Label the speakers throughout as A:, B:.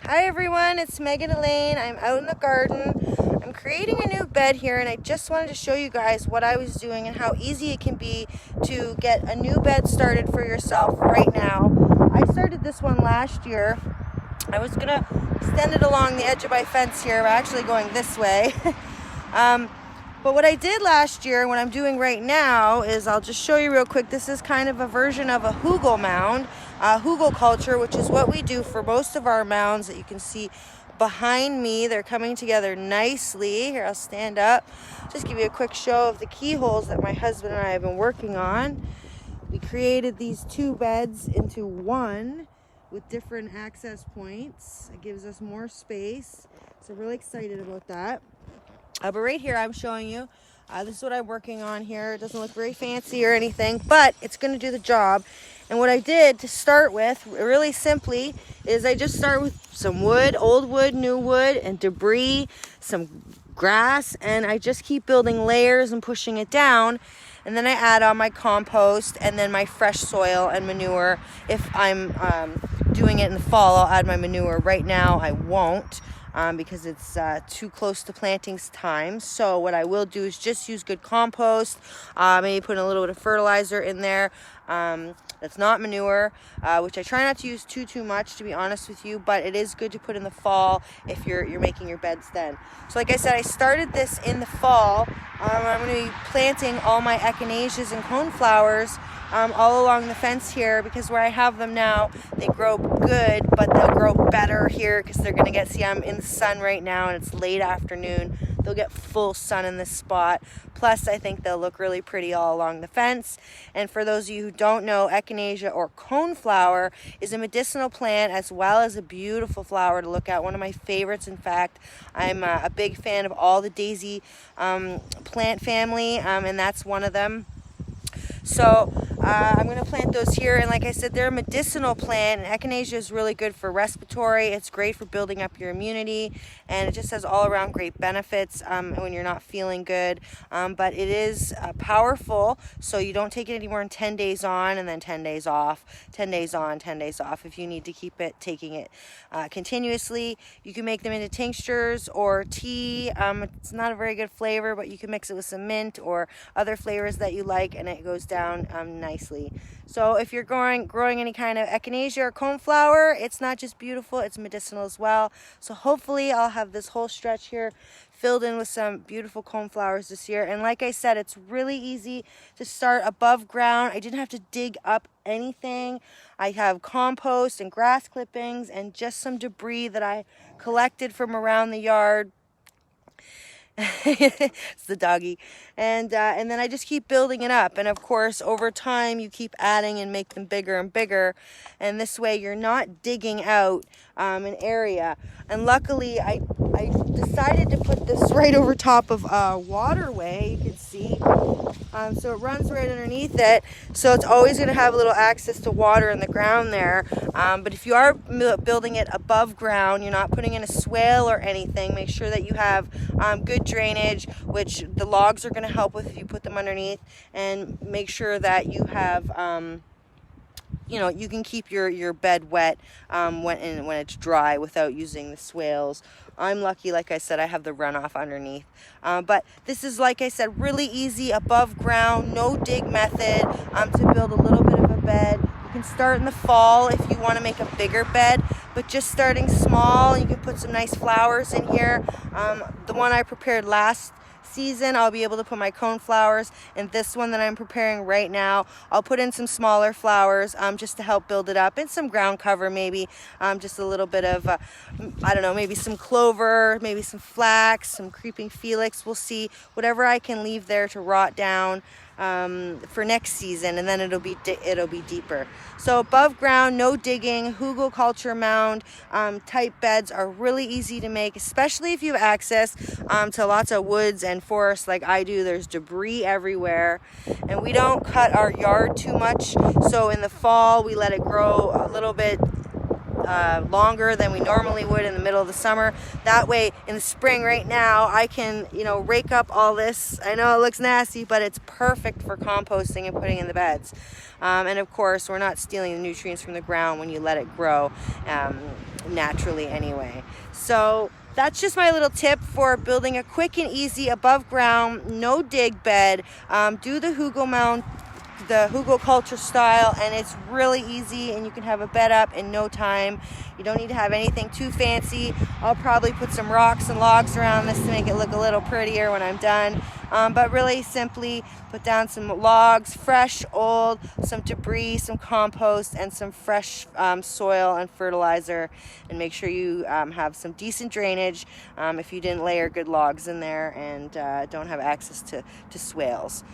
A: Hi everyone, it's Megan Elaine. I'm out in the garden. I'm creating a new bed here and I just wanted to show you guys what I was doing and how easy it can be to get a new bed started for yourself right now. I started this one last year. I was gonna extend it along the edge of my fence here. We're actually going this way. But what I did last year, what I'm doing right now, is I'll just show you real quick. This is kind of a version of a hugel mound, hugelkulture, which is what we do for most of our mounds that you can see behind me. They're coming together nicely. Here, I'll stand up. Just give you a quick show of the keyholes that my husband and I have been working on. We created these two beds into one with different access points. It gives us more space. So really excited about that. But right here I'm showing you, this is what I'm working on here. It doesn't look very fancy or anything, but it's going to do the job. And what I did to start with, really simply, is I just start with some wood, old wood, new wood, and debris, some grass, and I just keep building layers and pushing it down. And then I add on my compost and then my fresh soil and manure. If I'm doing it in the fall, I'll add my manure. Right now I won't. Because it's too close to planting time. So what I will do is just use good compost, maybe put a little bit of fertilizer in there that's not manure, which I try not to use too much, to be honest with you, but it is good to put in the fall if you're making your beds then. So like I said, I started this in the fall. I'm going to be planting all my echinaceas and coneflowers all along the fence here, because where I have them now, they grow good, but they'll grow better here because they're going to see, I'm in the sun right now and it's late afternoon. They'll get full sun in this spot. Plus, I think they'll look really pretty all along the fence. And for those of you who don't know, echinacea or coneflower is a medicinal plant as well as a beautiful flower to look at. One of my favorites, in fact. I'm a big fan of all the daisy plant family, and that's one of them. So I'm going to plant those here, and like I said, they're a medicinal plant, and echinacea is really good for respiratory. It's great for building up your immunity, and it just has all around great benefits when you're not feeling good. But it is powerful, so you don't take it any more than 10 days on and then 10 days off, 10 days on, 10 days off. If you need to keep it, taking it continuously, you can make them into tinctures or tea. It's not a very good flavor, but you can mix it with some mint or other flavors that you like, and it goes down nicely. So if you're growing any kind of echinacea or coneflower, it's not just beautiful, it's medicinal as well. So hopefully I'll have this whole stretch here filled in with some beautiful coneflowers this year. And like I said, it's really easy to start above ground. I didn't have to dig up anything. I have compost and grass clippings and just some debris that I collected from around the yard. It's the doggy. And then I just keep building it up, and of course over time you keep adding and make them bigger and bigger, and this way you're not digging out an area. And luckily I decided to put this right over top of a waterway, you can see, so it runs right underneath it, so it's always going to have a little access to water in the ground there. But if you are building it above ground, you're not putting in a swale or anything, make sure that you have good drainage, which the logs are going to help with if you put them underneath, and make sure that you have you can keep your bed wet when it's dry without using the swales. I'm lucky, like I said, I have the runoff underneath. But this is, like I said, really easy above ground, no dig method to build a little bit of a bed. You can start in the fall if you want to make a bigger bed, but just starting small. You can put some nice flowers in here. The one I prepared last season, I'll be able to put my coneflowers, and this one that I'm preparing right now, I'll put in some smaller flowers just to help build it up, and some ground cover, maybe just a little bit of I don't know, maybe some clover, maybe some flax, some creeping felix. We'll see, whatever I can leave there to rot down for next season, and then it'll be deeper. So above ground, no digging, hugelkulture mound type beds are really easy to make, especially if you have access to lots of woods and forests like I do. There's debris everywhere, and we don't cut our yard too much, so in the fall we let it grow a little bit longer than we normally would in the middle of the summer. That way in the spring right now I can rake up all this. I know it looks nasty, but it's perfect for composting and putting in the beds. And of course we're not stealing the nutrients from the ground when you let it grow. naturally anyway. So that's just my little tip for building a quick and easy above ground, no dig bed. Do the hugelkulture style, and it's really easy, and you can have a bed up in no time. You don't need to have anything too fancy. I'll probably put some rocks and logs around this to make it look a little prettier when I'm done. But really simply put down some logs, fresh, old, some debris, some compost, and some fresh soil and fertilizer, and make sure you have some decent drainage if you didn't layer good logs in there and don't have access to swales.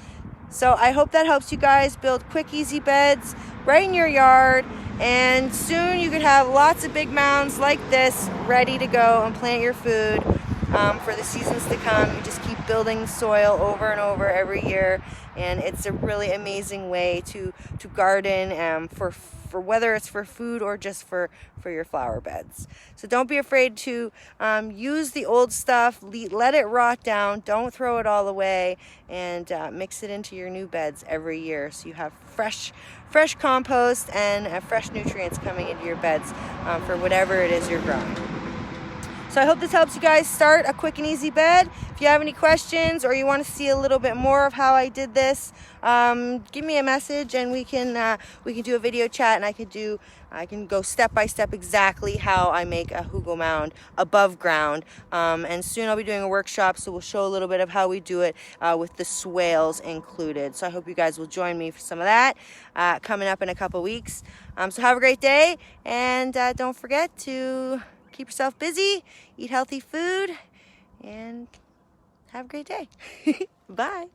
A: So I hope that helps you guys build quick, easy beds right in your yard, and soon you could have lots of big mounds like this ready to go and plant your food for the seasons to come. You just keep building soil over and over every year, and it's a really amazing way to garden for whether it's for food or just for your flower beds. So don't be afraid to use the old stuff, let it rot down, don't throw it all away, and mix it into your new beds every year so you have fresh compost and fresh nutrients coming into your beds for whatever it is you're growing. So I hope this helps you guys start a quick and easy bed. If you have any questions or you want to see a little bit more of how I did this, give me a message and we can do a video chat, and I can go step by step exactly how I make a hugel mound above ground. And soon I'll be doing a workshop, so we'll show a little bit of how we do it with the swales included. So I hope you guys will join me for some of that coming up in a couple weeks. So have a great day, and don't forget to keep yourself busy, eat healthy food, and have a great day. Bye.